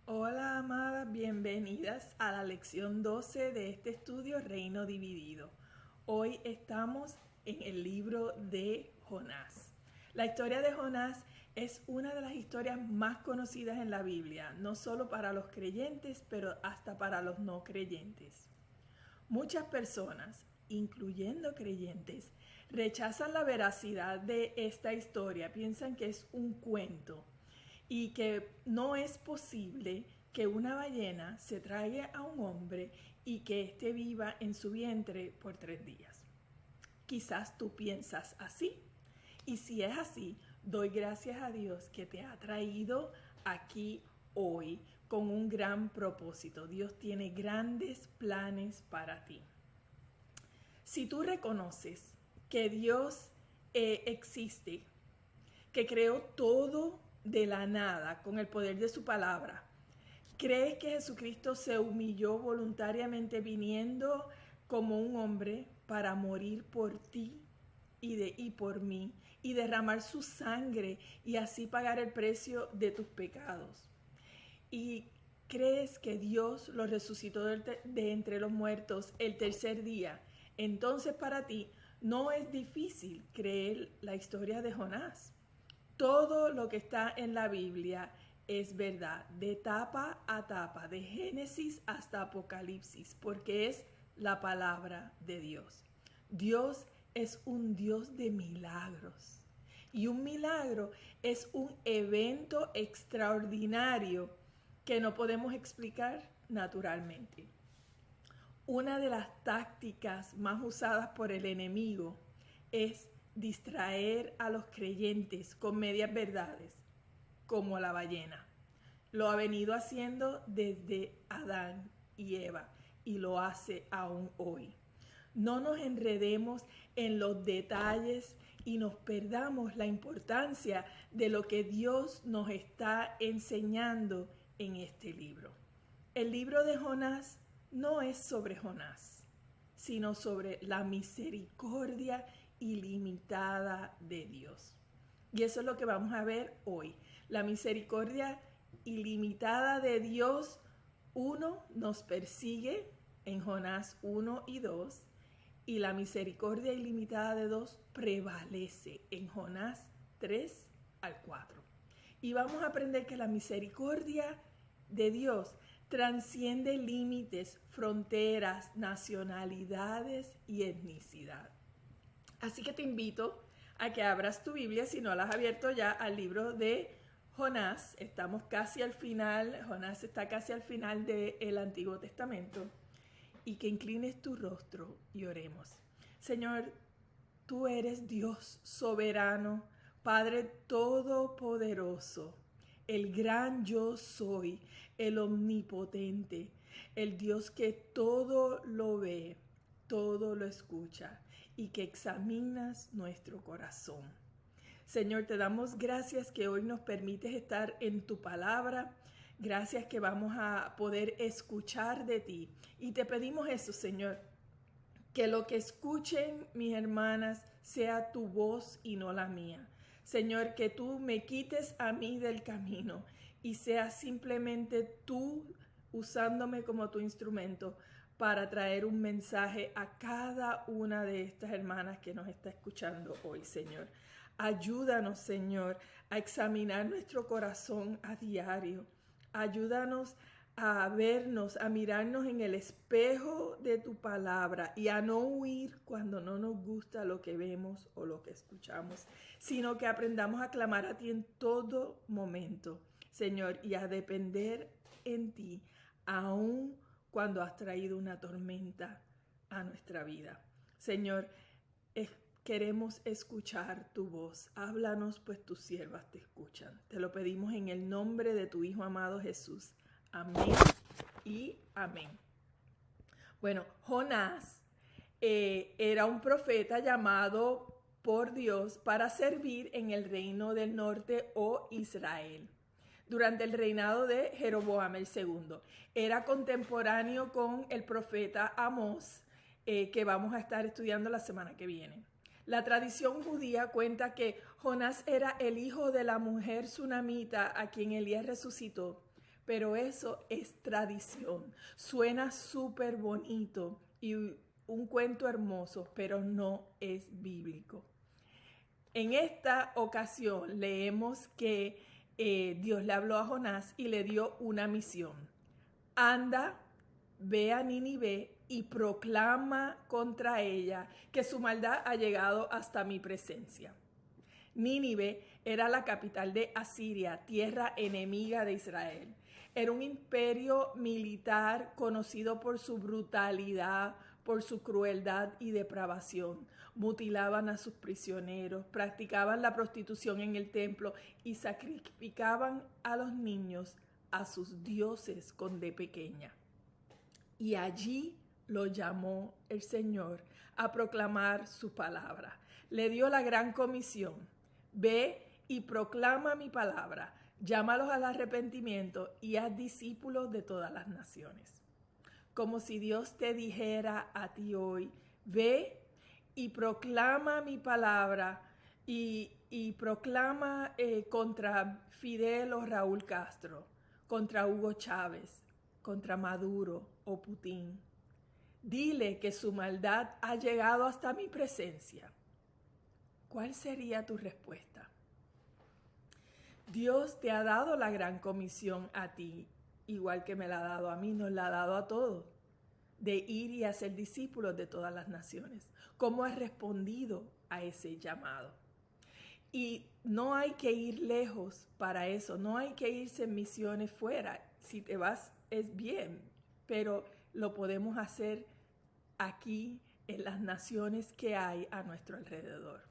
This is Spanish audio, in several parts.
Hola, amadas, bienvenidas a la lección 12 de este estudio Reino Dividido. Hoy estamos en el libro de Jonás. La historia de Jonás es una de las historias más conocidas en la Biblia, no solo para los creyentes, pero hasta para los no creyentes. Muchas personas, incluyendo creyentes, rechazan la veracidad de esta historia, piensan que es un cuento y que no es posible que una ballena se trague a un hombre y que éste viva en su vientre por 3 días. Quizás tú piensas así, y si es así, doy gracias a Dios que te ha traído aquí hoy con un gran propósito. Dios tiene grandes planes para ti. Si tú reconoces que Dios existe, que creó todo de la nada con el poder de su palabra, ¿crees que Jesucristo se humilló voluntariamente viniendo como un hombre para morir por ti y por mí y derramar su sangre y así pagar el precio de tus pecados? ¿Y crees que Dios lo resucitó de entre los muertos el tercer día? Entonces para ti no es difícil creer la historia de Jonás. Todo lo que está en la Biblia es verdad, de tapa a tapa, de Génesis hasta Apocalipsis, porque es la palabra de Dios. Dios es un Dios de milagros. Y un milagro es un evento extraordinario que no podemos explicar naturalmente. Una de las tácticas más usadas por el enemigo es distraer a los creyentes con medias verdades, como la ballena. Lo ha venido haciendo desde Adán y Eva y lo hace aún hoy. No nos enredemos en los detalles y nos perdamos la importancia de lo que Dios nos está enseñando en este libro. El libro de Jonás no es sobre Jonás, sino sobre la misericordia ilimitada de Dios. Y eso es lo que vamos a ver hoy. La misericordia ilimitada de Dios, nos persigue en Jonás 1 y 2, y la misericordia ilimitada de Dios prevalece en Jonás 3 al 4. Y vamos a aprender que la misericordia de Dios transciende límites, fronteras, nacionalidades y etnicidad. Así que te invito a que abras tu Biblia, si no la has abierto ya, al libro de Jonás. Estamos casi al final, Jonás está casi al final del Antiguo Testamento. Y que inclines tu rostro y oremos. Señor, tú eres Dios soberano, Padre todopoderoso, el gran yo soy, el omnipotente, el Dios que todo lo ve, todo lo escucha y que examinas nuestro corazón. Señor, te damos gracias que hoy nos permites estar en tu palabra. Gracias que vamos a poder escuchar de ti. Y te pedimos eso, Señor, que lo que escuchen mis hermanas sea tu voz y no la mía. Señor, que tú me quites a mí del camino y sea simplemente tú usándome como tu instrumento para traer un mensaje a cada una de estas hermanas que nos está escuchando hoy, Señor. Ayúdanos, Señor, a examinar nuestro corazón a diario. Ayúdanos a vernos, a mirarnos en el espejo de tu palabra y a no huir cuando no nos gusta lo que vemos o lo que escuchamos, sino que aprendamos a clamar a ti en todo momento, Señor, y a depender en ti, aun cuando has traído una tormenta a nuestra vida. Señor, queremos escuchar tu voz. Háblanos, pues tus siervas te escuchan. Te lo pedimos en el nombre de tu Hijo amado Jesús. Amén y amén. Bueno, Jonás era un profeta llamado por Dios para servir en el reino del norte o Israel durante el reinado de Jeroboam el segundo. Era contemporáneo con el profeta Amós, que vamos a estar estudiando la semana que viene. La tradición judía cuenta que Jonás era el hijo de la mujer sunamita a quien Elías resucitó, pero eso es tradición. Suena súper bonito y un cuento hermoso, pero no es bíblico. En esta ocasión leemos que Dios le habló a Jonás y le dio una misión. Anda, ve a Nínive y proclama contra ella que su maldad ha llegado hasta mi presencia. Nínive era la capital de Asiria, tierra enemiga de Israel. Era un imperio militar conocido por su brutalidad, por su crueldad y depravación. Mutilaban a sus prisioneros, practicaban la prostitución en el templo y sacrificaban a los niños a sus dioses con D pequeña. Y allí lo llamó el Señor a proclamar su palabra. Le dio la gran comisión: ve y proclama mi palabra, llámalos al arrepentimiento y haz discípulos de todas las naciones. Como si Dios te dijera a ti hoy: ve y proclama mi palabra y proclama contra Fidel o Raúl Castro, contra Hugo Chávez, contra Maduro o Putin. Dile que su maldad ha llegado hasta mi presencia. ¿Cuál sería tu respuesta? Dios te ha dado la gran comisión a ti, igual que me la ha dado a mí, nos la ha dado a todos, de ir y hacer discípulos de todas las naciones. ¿Cómo has respondido a ese llamado? Y no hay que ir lejos para eso, no hay que irse en misiones fuera. Si te vas es bien, pero lo podemos hacer aquí en las naciones que hay a nuestro alrededor.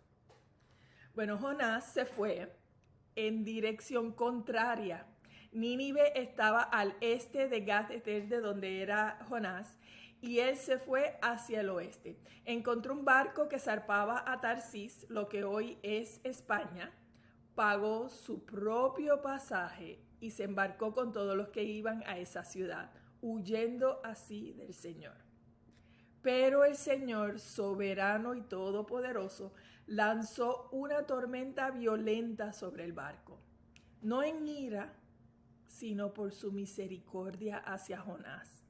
Bueno, Jonás se fue en dirección contraria. Nínive estaba al este de Gat-Hefer, de donde era Jonás, y él se fue hacia el oeste. Encontró un barco que zarpaba a Tarsis, lo que hoy es España, pagó su propio pasaje y se embarcó con todos los que iban a esa ciudad, huyendo así del Señor. Pero el Señor, soberano y todopoderoso, lanzó una tormenta violenta sobre el barco, no en ira, sino por su misericordia hacia Jonás.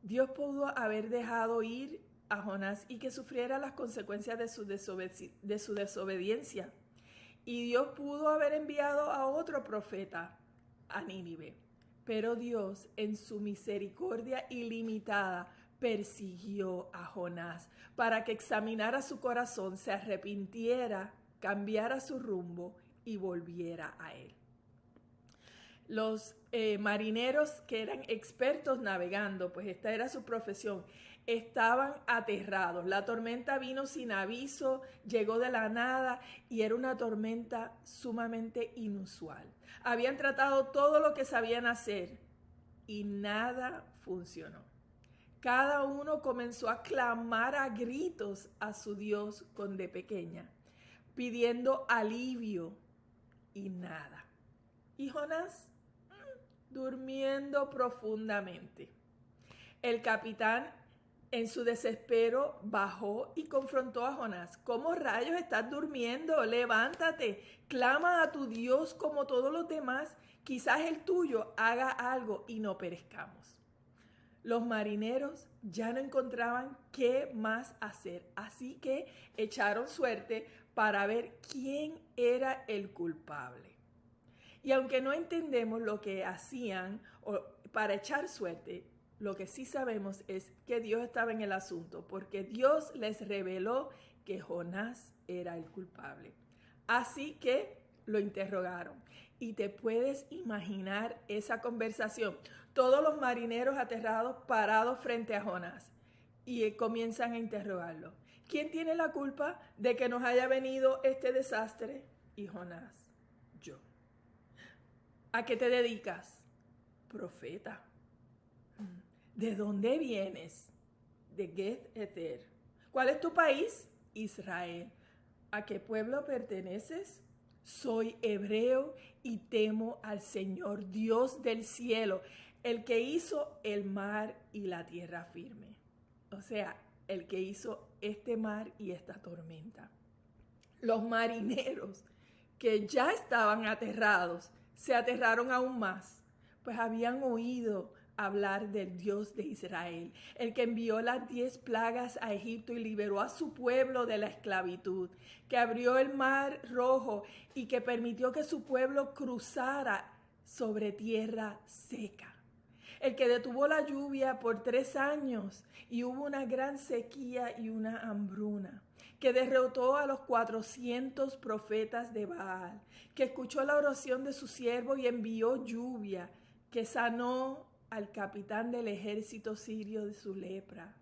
Dios pudo haber dejado ir a Jonás y que sufriera las consecuencias de su desobediencia. Y Dios pudo haber enviado a otro profeta a Nínive. Pero Dios, en su misericordia ilimitada, persiguió a Jonás para que examinara su corazón, se arrepintiera, cambiara su rumbo y volviera a él. Los marineros que eran expertos navegando, pues esta era su profesión, estaban aterrados. La tormenta vino sin aviso, llegó de la nada y era una tormenta sumamente inusual. Habían tratado todo lo que sabían hacer y nada funcionó. Cada uno comenzó a clamar a gritos a su Dios con D pequeña, pidiendo alivio y nada. Y Jonás durmiendo profundamente. El capitán, en su desespero, bajó y confrontó a Jonás. ¿Cómo rayos estás durmiendo? Levántate, clama a tu Dios como todos los demás. Quizás el tuyo haga algo y no perezcamos. Los marineros ya no encontraban qué más hacer, así que echaron suerte para ver quién era el culpable. Y aunque no entendemos lo que hacían para echar suerte, lo que sí sabemos es que Dios estaba en el asunto, porque Dios les reveló que Jonás era el culpable. Así que lo interrogaron. Y te puedes imaginar esa conversación. Todos los marineros aterrados parados frente a Jonás y comienzan a interrogarlo. ¿Quién tiene la culpa de que nos haya venido este desastre? Y Jonás: yo. ¿A qué te dedicas? Profeta. ¿De dónde vienes? De Gat-Hefer. ¿Cuál es tu país? Israel. ¿A qué pueblo perteneces? Soy hebreo y temo al Señor, Dios del cielo, el que hizo el mar y la tierra firme. O sea, el que hizo este mar y esta tormenta. Los marineros, que ya estaban aterrados, se aterraron aún más, pues habían oído hablar del Dios de Israel, el que envió las 10 plagas a Egipto y liberó a su pueblo de la esclavitud, que abrió el mar rojo y que permitió que su pueblo cruzara sobre tierra seca. El que detuvo la lluvia por 3 años y hubo una gran sequía y una hambruna, que derrotó a los 400 profetas de Baal, que escuchó la oración de su siervo y envió lluvia, que sanó al capitán del ejército sirio de su lepra,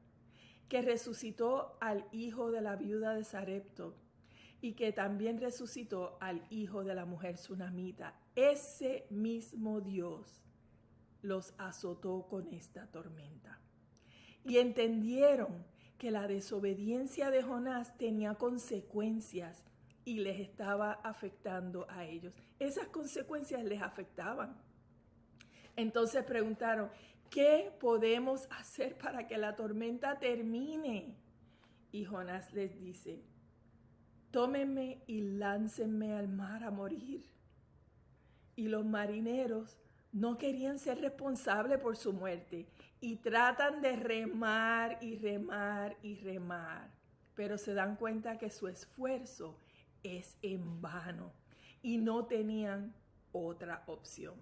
que resucitó al hijo de la viuda de Sarepta y que también resucitó al hijo de la mujer sunamita. Ese mismo Dios los azotó con esta tormenta. Y entendieron que la desobediencia de Jonás tenía consecuencias y les estaba afectando a ellos. Esas consecuencias les afectaban. Entonces preguntaron, ¿qué podemos hacer para que la tormenta termine? Y Jonás les dice, tómenme y láncenme al mar a morir. Y los marineros no querían ser responsables por su muerte y tratan de remar y remar y remar, pero se dan cuenta que su esfuerzo es en vano y no tenían otra opción.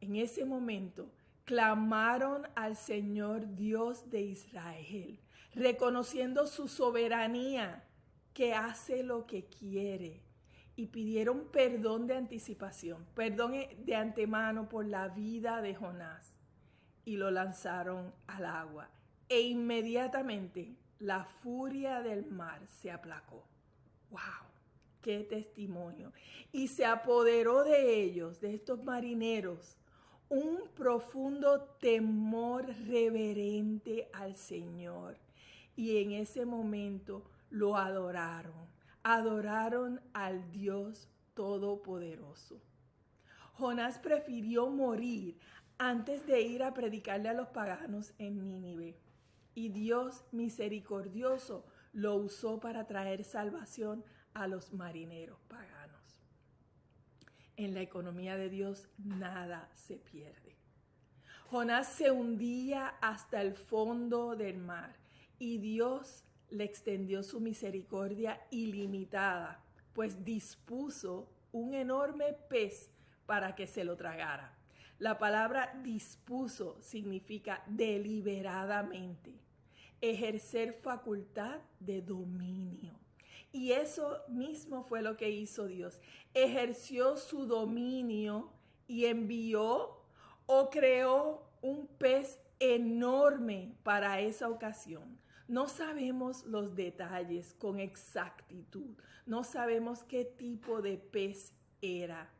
En ese momento clamaron al Señor Dios de Israel, reconociendo su soberanía, que hace lo que quiere, y pidieron perdón de anticipación, perdón de antemano por la vida de Jonás, y lo lanzaron al agua. E inmediatamente la furia del mar se aplacó. ¡Wow! ¡Qué testimonio! Y se apoderó de ellos, de estos marineros, un profundo temor reverente al Señor. Y en ese momento lo adoraron al Dios Todopoderoso. Jonás prefirió morir antes de ir a predicarle a los paganos en Nínive. Y Dios misericordioso lo usó para traer salvación a los marineros paganos. En la economía de Dios nada se pierde. Jonás se hundía hasta el fondo del mar y Dios le extendió su misericordia ilimitada, pues dispuso un enorme pez para que se lo tragara. La palabra dispuso significa deliberadamente, ejercer facultad de dominio. Y eso mismo fue lo que hizo Dios. Ejerció su dominio y envió o creó un pez enorme para esa ocasión. No sabemos los detalles con exactitud. No sabemos qué tipo de pez era.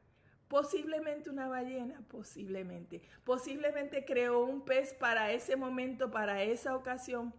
Posiblemente una ballena, posiblemente. Posiblemente creó un pez para ese momento, para esa ocasión.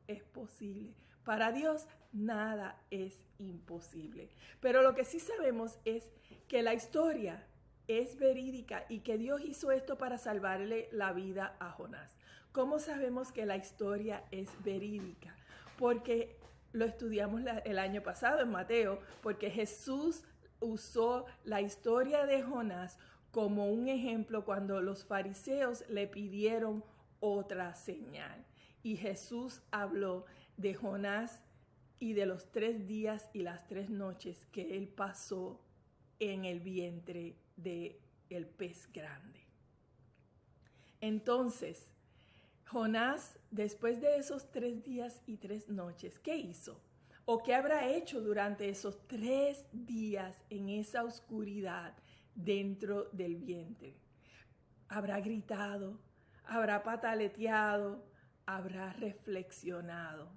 Es posible. Para Dios nada es imposible. Pero lo que sí sabemos es que la historia es verídica y que Dios hizo esto para salvarle la vida a Jonás. ¿Cómo sabemos que la historia es verídica? Porque lo estudiamos el año pasado en Mateo, porque Jesús usó la historia de Jonás como un ejemplo cuando los fariseos le pidieron otra señal. Y Jesús habló de Jonás y de los 3 días y las 3 noches que él pasó en el vientre del pez grande. Entonces, Jonás, después de esos 3 días y 3 noches, ¿qué hizo? ¿O qué habrá hecho durante esos 3 días en esa oscuridad dentro del vientre? ¿Habrá gritado? ¿Habrá pataleteado? ¿Habrá reflexionado?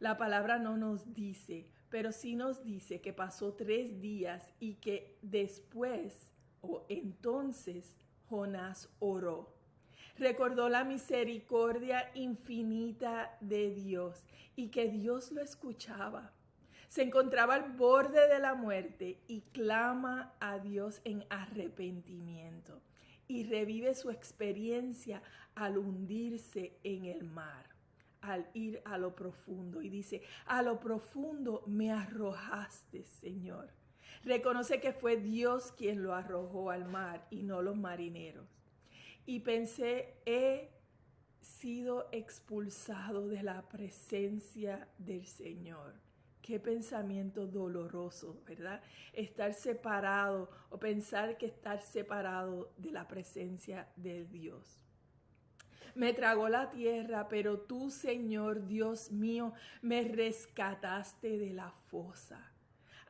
La palabra no nos dice, pero sí nos dice que pasó 3 días y que después o entonces Jonás oró. Recordó la misericordia infinita de Dios y que Dios lo escuchaba. Se encontraba al borde de la muerte y clama a Dios en arrepentimiento y revive su experiencia al hundirse en el mar, al ir a lo profundo. Y dice, a lo profundo me arrojaste, Señor. Reconoce que fue Dios quien lo arrojó al mar y no los marineros. y pensé, he sido expulsado de la presencia del Señor. Qué pensamiento doloroso, ¿verdad? Estar separado o pensar que estar separado de la presencia de Dios. Me tragó la tierra, pero tú, Señor, Dios mío, me rescataste de la fosa.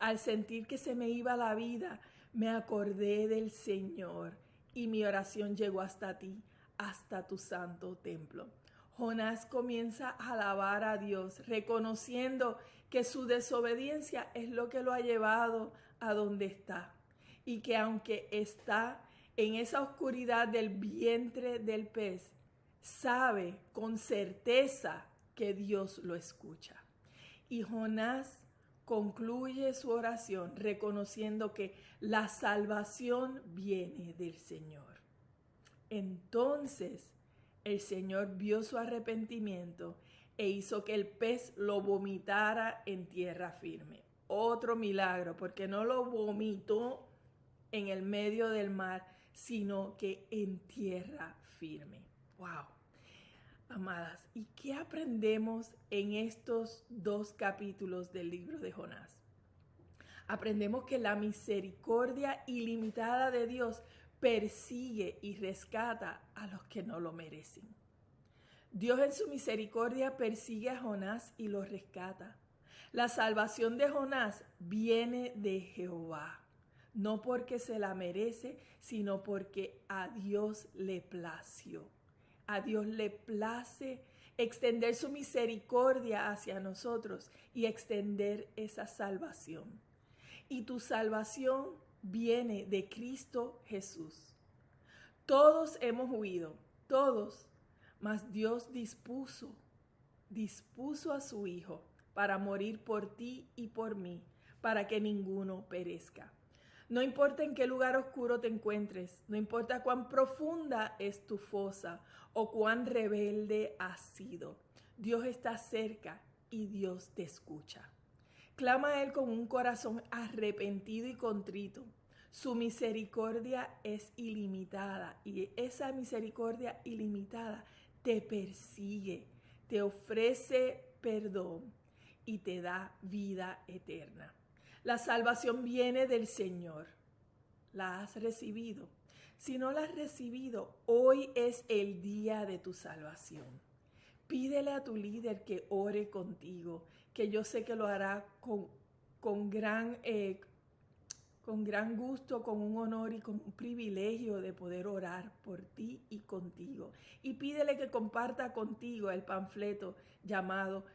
Al sentir que se me iba la vida, me acordé del Señor y mi oración llegó hasta ti, hasta tu santo templo. Jonás comienza a alabar a Dios, reconociendo que su desobediencia es lo que lo ha llevado a donde está. Y que aunque está en esa oscuridad del vientre del pez, sabe con certeza que Dios lo escucha. Y Jonás concluye su oración reconociendo que la salvación viene del Señor. Entonces el Señor vio su arrepentimiento e hizo que el pez lo vomitara en tierra firme. Otro milagro, porque no lo vomitó en el medio del mar, sino que en tierra firme. ¡Wow! Amadas, ¿y qué aprendemos en estos 2 capítulos del libro de Jonás? Aprendemos que la misericordia ilimitada de Dios persigue y rescata a los que no lo merecen. Dios en su misericordia persigue a Jonás y lo rescata. La salvación de Jonás viene de Jehová, no porque se la merece, sino porque a Dios le plació. A Dios le place extender su misericordia hacia nosotros y extender esa salvación. Y tu salvación viene de Cristo Jesús. Todos hemos huido, todos, mas Dios dispuso a su Hijo para morir por ti y por mí, para que ninguno perezca. No importa en qué lugar oscuro te encuentres, no importa cuán profunda es tu fosa o cuán rebelde has sido, Dios está cerca y Dios te escucha. Clama a Él con un corazón arrepentido y contrito. Su misericordia es ilimitada y esa misericordia ilimitada te persigue, te ofrece perdón y te da vida eterna. La salvación viene del Señor. ¿La has recibido? Si no la has recibido, hoy es el día de tu salvación. Pídele a tu líder que ore contigo, que yo sé que lo hará con gran gusto, con un honor y con un privilegio de poder orar por ti y contigo. Y pídele que comparta contigo el panfleto llamado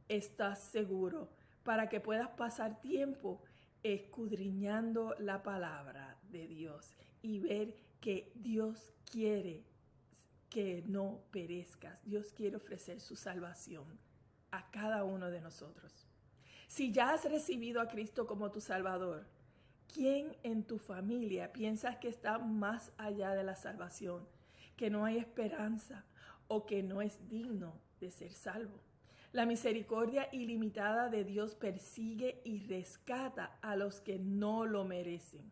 ¿Estás seguro?, para que puedas pasar tiempo escudriñando la palabra de Dios y ver que Dios quiere que no perezcas. Dios quiere ofrecer su salvación a cada uno de nosotros. Si ya has recibido a Cristo como tu Salvador, ¿quién en tu familia piensas que está más allá de la salvación, que no hay esperanza o que no es digno de ser salvo? La misericordia ilimitada de Dios persigue y rescata a los que no lo merecen.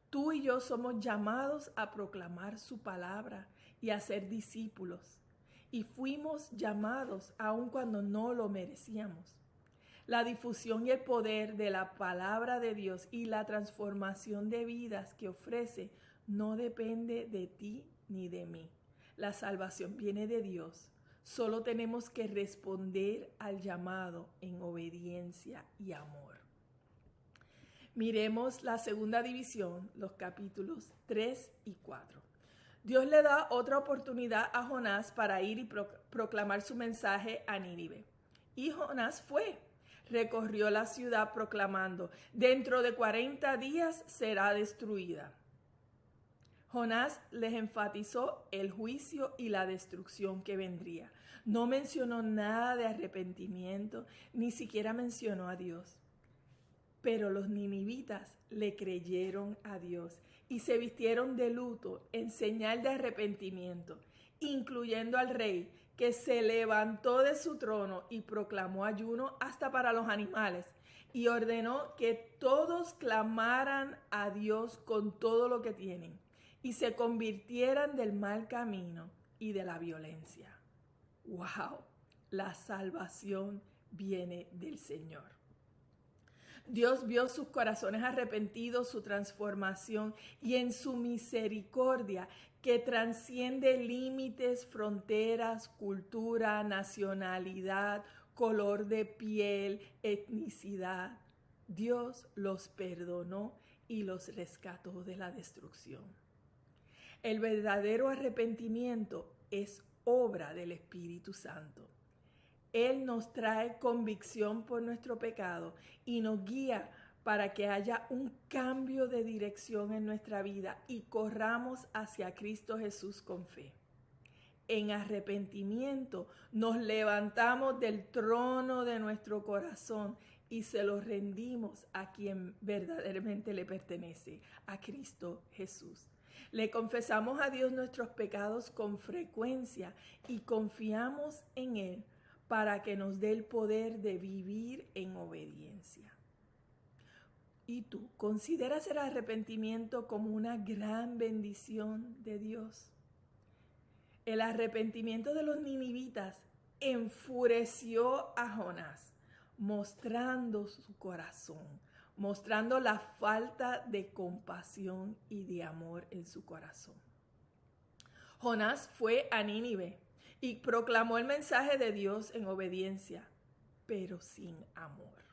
Tú y yo somos llamados a proclamar su palabra y a ser discípulos. Y fuimos llamados aun cuando no lo merecíamos. La difusión y el poder de la palabra de Dios y la transformación de vidas que ofrece no depende de ti ni de mí. La salvación viene de Dios. Solo tenemos que responder al llamado en obediencia y amor. Miremos la segunda división, los capítulos 3 y 4. Dios le da otra oportunidad a Jonás para ir y proclamar su mensaje a Nínive. Y Jonás fue. Recorrió la ciudad proclamando: dentro de 40 días será destruida. Jonás les enfatizó el juicio y la destrucción que vendría. No mencionó nada de arrepentimiento, ni siquiera mencionó a Dios. Pero los ninivitas le creyeron a Dios y se vistieron de luto en señal de arrepentimiento, incluyendo al rey, que se levantó de su trono y proclamó ayuno hasta para los animales y ordenó que todos clamaran a Dios con todo lo que tienen. y se convirtieran del mal camino y de la violencia. ¡Wow! La salvación viene del Señor. Dios vio sus corazones arrepentidos, su transformación, y en su misericordia que trasciende límites, fronteras, cultura, nacionalidad, color de piel, etnicidad, Dios los perdonó y los rescató de la destrucción. El verdadero arrepentimiento es obra del Espíritu Santo. Él nos trae convicción por nuestro pecado y nos guía para que haya un cambio de dirección en nuestra vida y corramos hacia Cristo Jesús con fe. En arrepentimiento nos levantamos del trono de nuestro corazón y se lo rendimos a quien verdaderamente le pertenece, a Cristo Jesús. Le confesamos a Dios nuestros pecados con frecuencia y confiamos en Él para que nos dé el poder de vivir en obediencia. ¿Y tú consideras el arrepentimiento como una gran bendición de Dios? El arrepentimiento de los ninivitas enfureció a Jonás, mostrando su corazón, mostrando la falta de compasión y de amor en su corazón. Jonás fue a Nínive y proclamó el mensaje de Dios en obediencia, pero sin amor.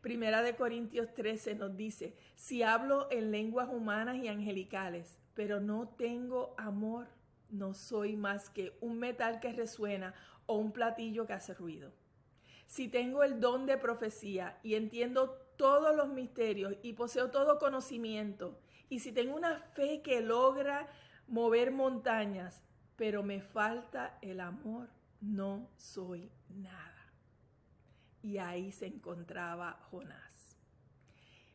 Primera de Corintios 13 nos dice, si hablo en lenguas humanas y angelicales, pero no tengo amor, no soy más que un metal que resuena o un platillo que hace ruido. Si tengo el don de profecía y entiendo todos los misterios y poseo todo conocimiento, y si tengo una fe que logra mover montañas, pero me falta el amor, no soy nada. Y ahí se encontraba Jonás.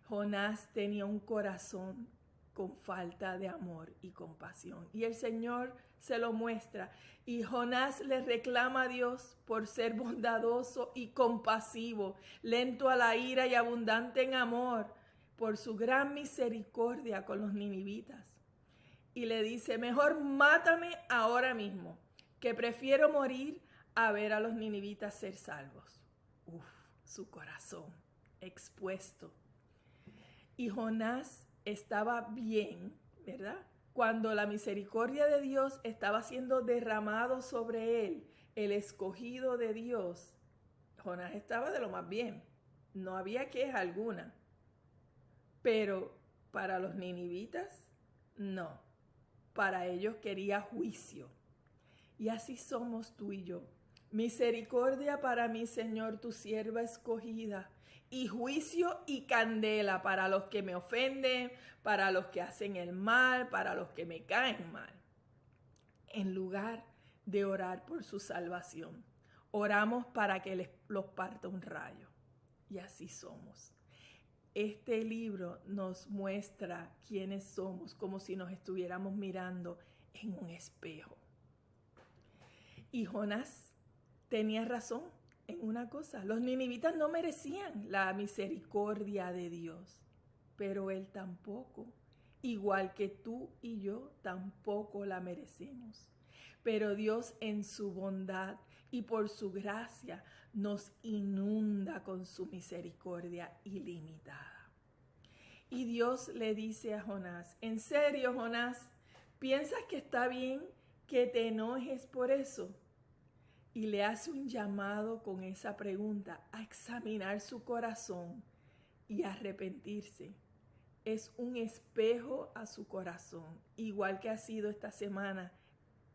Jonás tenía un corazón con falta de amor y compasión. Y el Señor se lo muestra. Y Jonás le reclama a Dios por ser bondadoso y compasivo, lento a la ira y abundante en amor, por su gran misericordia con los ninivitas. Y le dice, mejor mátame ahora mismo, que prefiero morir a ver a los ninivitas ser salvos. Su corazón expuesto. Y Jonás estaba bien, ¿verdad? Cuando la misericordia de Dios estaba siendo derramado sobre él, el escogido de Dios, Jonás estaba de lo más bien. No había queja alguna. Pero para los ninivitas, no. Para ellos quería juicio. Y así somos tú y yo. Misericordia para mí, Señor, tu sierva escogida, y juicio y candela para los que me ofenden, para los que hacen el mal, para los que me caen mal. En lugar de orar por su salvación, oramos para que los parta un rayo. Y así somos. Este libro nos muestra quiénes somos, como si nos estuviéramos mirando en un espejo. Y Jonás tenía razón en una cosa. Los ninivitas no merecían la misericordia de Dios, pero él tampoco, igual que tú y yo, tampoco la merecemos. Pero Dios en su bondad y por su gracia nos inunda con su misericordia ilimitada. Y Dios le dice a Jonás, ¿en serio, Jonás, piensas que está bien que te enojes por eso? Y le hace un llamado con esa pregunta a examinar su corazón y arrepentirse. Es un espejo a su corazón, igual que ha sido esta semana.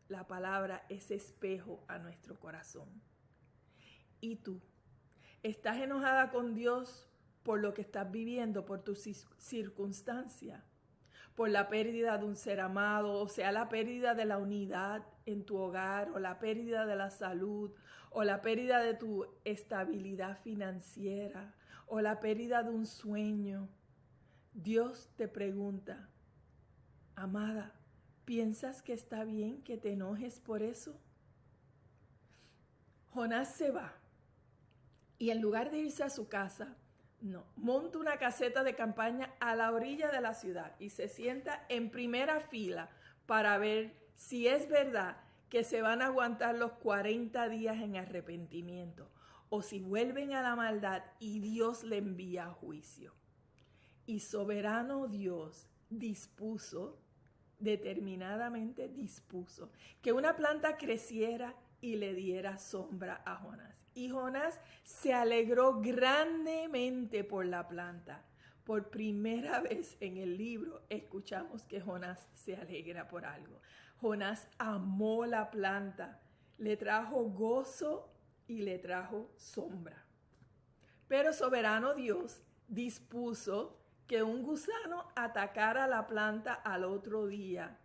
La palabra es espejo a nuestro corazón. ¿Y tú? ¿Estás enojada con Dios por lo que estás viviendo, por tu circunstancia? Por la pérdida de un ser amado, o sea, la pérdida de la unidad en tu hogar, o la pérdida de la salud, o la pérdida de tu estabilidad financiera, o la pérdida de un sueño. Dios te pregunta, amada, ¿piensas que está bien que te enojes por eso? Jonás se va y en lugar de irse a su casa, monta una caseta de campaña a la orilla de la ciudad y se sienta en primera fila para ver si es verdad que se van a aguantar los 40 días en arrepentimiento o si vuelven a la maldad y Dios le envía a juicio. Y soberano Dios determinadamente dispuso, que una planta creciera y le diera sombra a Jonás. Y Jonás se alegró grandemente por la planta. Por primera vez en el libro escuchamos que Jonás se alegra por algo. Jonás amó la planta, le trajo gozo y le trajo sombra. Pero soberano Dios dispuso que un gusano atacara la planta al otro día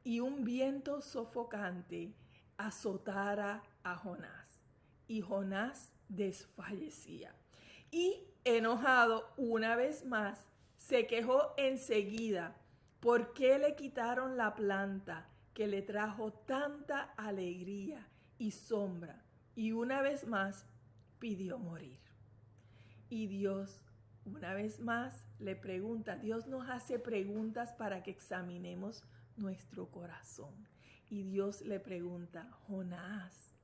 y un viento sofocante azotara a Jonás. Y Jonás desfallecía. Y enojado una vez más, se quejó enseguida. ¿Por qué le quitaron la planta que le trajo tanta alegría y sombra? Y una vez más pidió morir. Y Dios, una vez más, le pregunta. Dios nos hace preguntas para que examinemos nuestro corazón. Y Dios le pregunta: Jonás,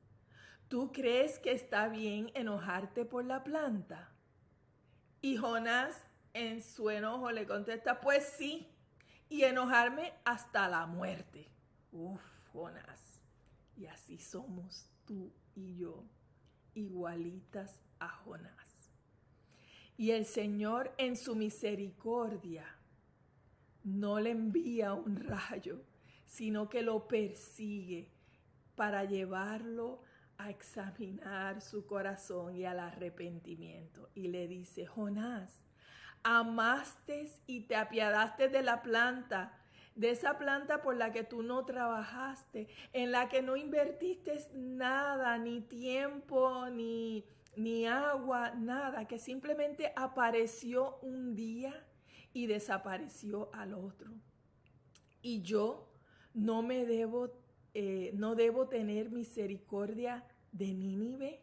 ¿tú crees que está bien enojarte por la planta? Y Jonás, en su enojo, le contesta: pues sí, y enojarme hasta la muerte. Jonás. Y así somos tú y yo, igualitas a Jonás. Y el Señor, en su misericordia, no le envía un rayo, sino que lo persigue para llevarlo a examinar su corazón y al arrepentimiento. Y le dice: Jonás, amaste y te apiadaste de la planta, de esa planta por la que tú no trabajaste, en la que no invertiste nada, ni tiempo, ni agua, nada, que simplemente apareció un día y desapareció al otro. Y yo no debo tener misericordia de Nínive,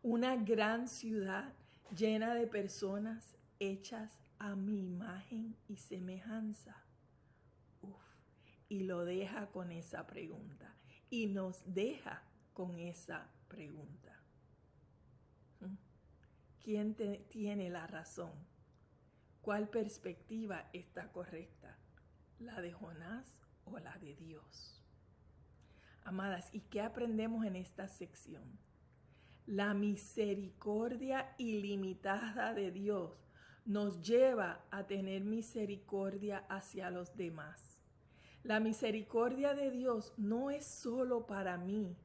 una gran ciudad llena de personas hechas a mi imagen y semejanza. Y lo deja con esa pregunta. Y nos deja con esa pregunta. ¿Quién tiene la razón? ¿Cuál perspectiva está correcta? ¿La de Jonás o la de Dios? Amadas, ¿y qué aprendemos en esta sección? La misericordia ilimitada de Dios nos lleva a tener misericordia hacia los demás. La misericordia de Dios no es solo para mí.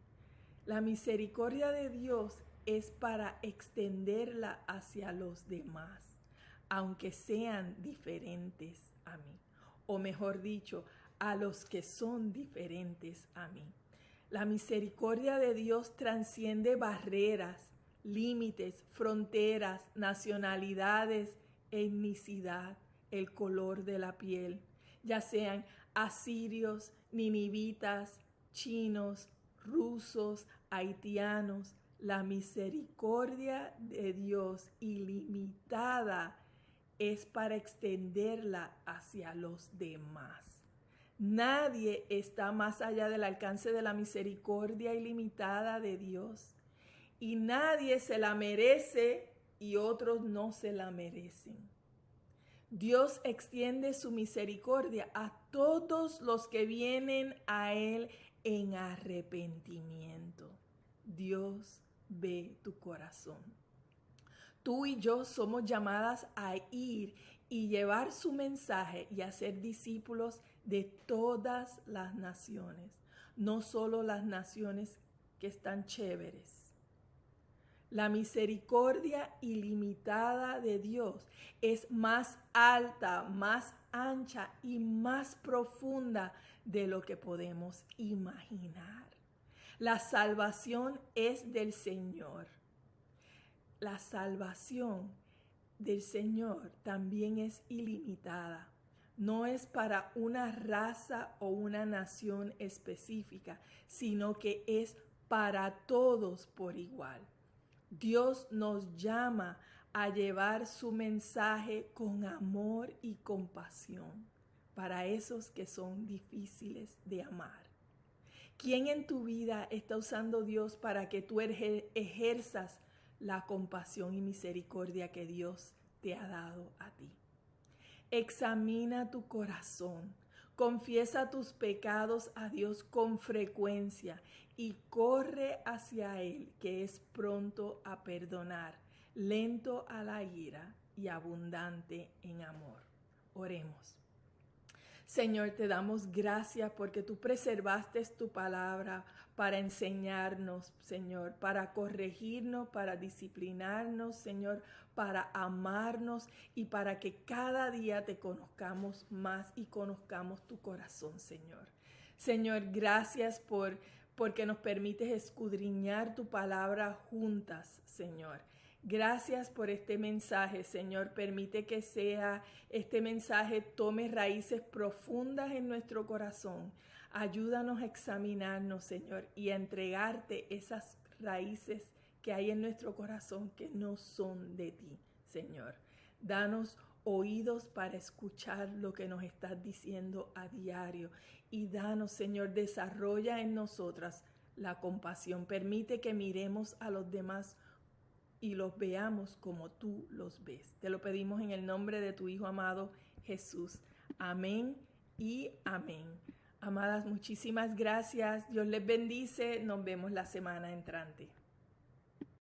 La misericordia de Dios es para extenderla hacia los demás, aunque sean diferentes a mí. O mejor dicho, a los que son diferentes a mí. La misericordia de Dios trasciende barreras, límites, fronteras, nacionalidades, etnicidad, el color de la piel, ya sean asirios, ninivitas, chinos, rusos, haitianos. La misericordia de Dios ilimitada es para extenderla hacia los demás. Nadie está más allá del alcance de la misericordia ilimitada de Dios. Y nadie se la merece y otros no se la merecen. Dios extiende su misericordia a todos los que vienen a Él en arrepentimiento. Dios ve tu corazón. Tú y yo somos llamadas a ir y llevar su mensaje y a ser discípulos de todas las naciones, no solo las naciones que están chéveres. La misericordia ilimitada de Dios es más alta, más ancha y más profunda de lo que podemos imaginar. La salvación es del Señor. La salvación del Señor también es ilimitada. No es para una raza o una nación específica, sino que es para todos por igual. Dios nos llama a llevar su mensaje con amor y compasión para esos que son difíciles de amar. ¿Quién en tu vida está usando Dios para que tú ejerzas la compasión y misericordia que Dios te ha dado a ti? Examina tu corazón, confiesa tus pecados a Dios con frecuencia y corre hacia Él, que es pronto a perdonar, lento a la ira y abundante en amor. Oremos. Señor, te damos gracias porque tú preservaste tu palabra para enseñarnos, Señor, para corregirnos, para disciplinarnos, Señor, para amarnos y para que cada día te conozcamos más y conozcamos tu corazón, Señor. Señor, gracias porque nos permites escudriñar tu palabra juntas, Señor. Gracias por este mensaje, Señor. Permite que este mensaje tome raíces profundas en nuestro corazón. Ayúdanos a examinarnos, Señor, y a entregarte esas raíces que hay en nuestro corazón que no son de ti, Señor. Danos oídos para escuchar lo que nos estás diciendo a diario y danos, Señor, desarrolla en nosotras la compasión. Permite que miremos a los demás y los veamos como tú los ves. Te lo pedimos en el nombre de tu Hijo amado Jesús. Amén y amén. Amadas, muchísimas gracias. Dios les bendice. Nos vemos la semana entrante.